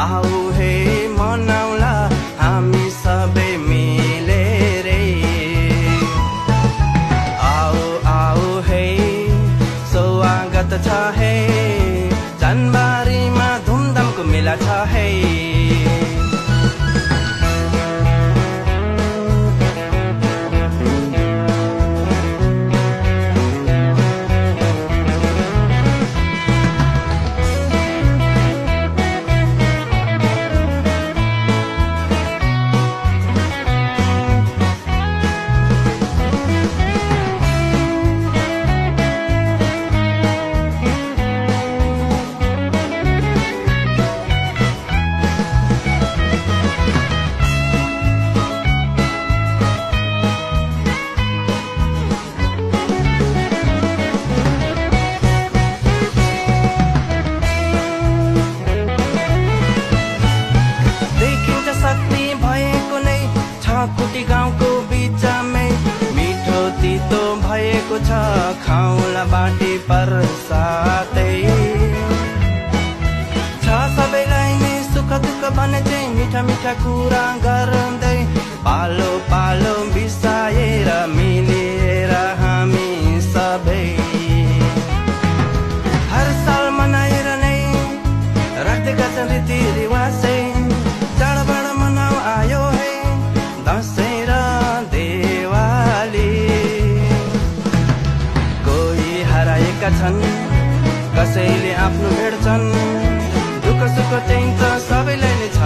आऊ हे मनाउला हामी सबै मिलेरै। आऊ आऊ हे स्वागत छ हे, जनवरीमा धुमधामको मेला छ है। कुटी गाउँको बिचमै मिठो तितो भएको छ, खाउला बाटी परसातै छ। सबैलाई नै सुख दुःख भने चाहिँ मिठा मिठा कुरा गर्दै, पालो पालो बिसाएर मिलेर हामी सबै हर साल मनाएर नै राख्दै गर्छन् रीतिरिवाज। चाडबाड मनाउ आयो है दसैँ र देवाली। कोही हराएका छन्, कसैले आफ्नो भेट्छन्, दुःख सुख चाहिँ त सबैलाई नै छ।